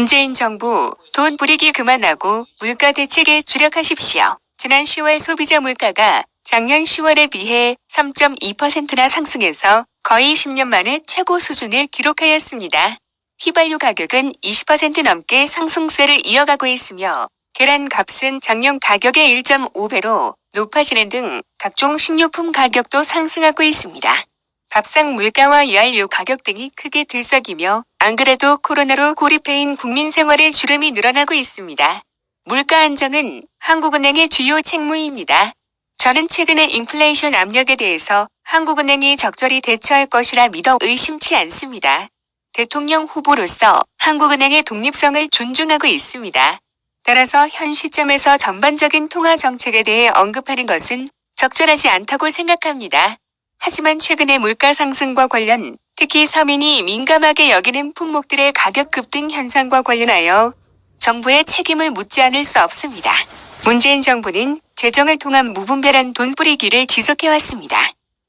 문재인 정부 돈 부리기 그만하고 물가 대책에 주력하십시오. 지난 10월 소비자 물가가 작년 10월에 비해 3.2%나 상승해서 거의 10년 만에 최고 수준을 기록하였습니다. 휘발유 가격은 20% 넘게 상승세를 이어가고 있으며 계란 값은 작년 가격의 1.5배로 높아지는 등 각종 식료품 가격도 상승하고 있습니다. 밥상 물가와 연료 가격 등이 크게 들썩이며 안 그래도 코로나로 고립해인 국민 생활의 주름이 늘어나고 있습니다. 물가 안정은 한국은행의 주요 책무입니다. 저는 최근의 인플레이션 압력에 대해서 한국은행이 적절히 대처할 것이라 믿어 의심치 않습니다. 대통령 후보로서 한국은행의 독립성을 존중하고 있습니다. 따라서 현 시점에서 전반적인 통화 정책에 대해 언급하는 것은 적절하지 않다고 생각합니다. 하지만 최근의 물가 상승과 관련, 특히 서민이 민감하게 여기는 품목들의 가격 급등 현상과 관련하여 정부의 책임을 묻지 않을 수 없습니다. 문재인 정부는 재정을 통한 무분별한 돈 뿌리기를 지속해왔습니다.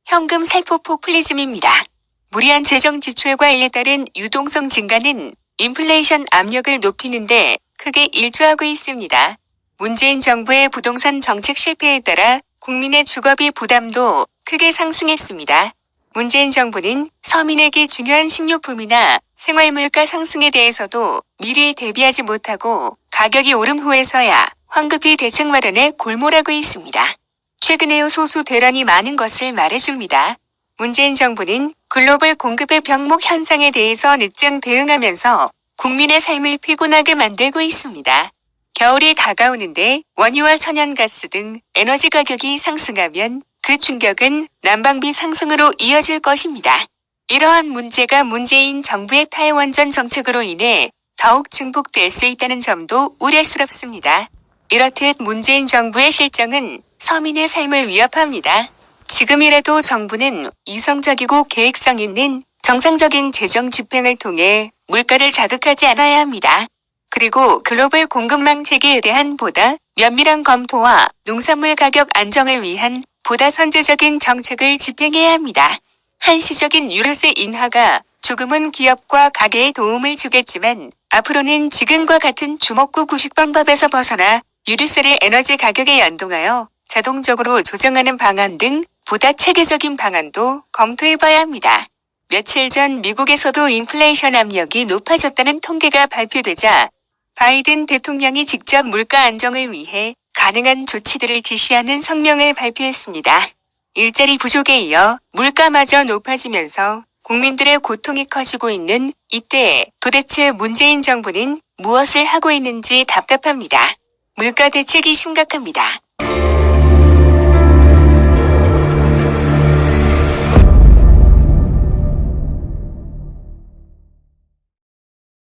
현금 살포 포퓰리즘입니다. 무리한 재정 지출과 이에 따른 유동성 증가는 인플레이션 압력을 높이는데 크게 일조하고 있습니다. 문재인 정부의 부동산 정책 실패에 따라 국민의 주거비 부담도 크게 상승했습니다. 문재인 정부는 서민에게 중요한 식료품이나 생활물가 상승에 대해서도 미리 대비하지 못하고 가격이 오름 후에서야 황급히 대책 마련에 골몰하고 있습니다. 최근에 소수 대란이 많은 것을 말해줍니다. 문재인 정부는 글로벌 공급의 병목 현상에 대해서 늦장 대응하면서 국민의 삶을 피곤하게 만들고 있습니다. 겨울이 다가오는데 원유와 천연가스 등 에너지 가격이 상승하면 그 충격은 난방비 상승으로 이어질 것입니다. 이러한 문제가 문재인 정부의 탈원전 정책으로 인해 더욱 증폭될 수 있다는 점도 우려스럽습니다. 이렇듯 문재인 정부의 실정은 서민의 삶을 위협합니다. 지금이라도 정부는 이성적이고 계획성 있는 정상적인 재정 집행을 통해 물가를 자극하지 않아야 합니다. 그리고 글로벌 공급망 체계에 대한 보다 면밀한 검토와 농산물 가격 안정을 위한 보다 선제적인 정책을 집행해야 합니다. 한시적인 유류세 인하가 조금은 기업과 가게에 도움을 주겠지만 앞으로는 지금과 같은 주먹구 구식방법에서 벗어나 유류세를 에너지 가격에 연동하여 자동적으로 조정하는 방안 등 보다 체계적인 방안도 검토해봐야 합니다. 며칠 전 미국에서도 인플레이션 압력이 높아졌다는 통계가 발표되자 바이든 대통령이 직접 물가 안정을 위해 가능한 조치들을 지시하는 성명을 발표했습니다. 일자리 부족에 이어 물가마저 높아지면서 국민들의 고통이 커지고 있는 이때 도대체 문재인 정부는 무엇을 하고 있는지 답답합니다. 물가 대책이 심각합니다.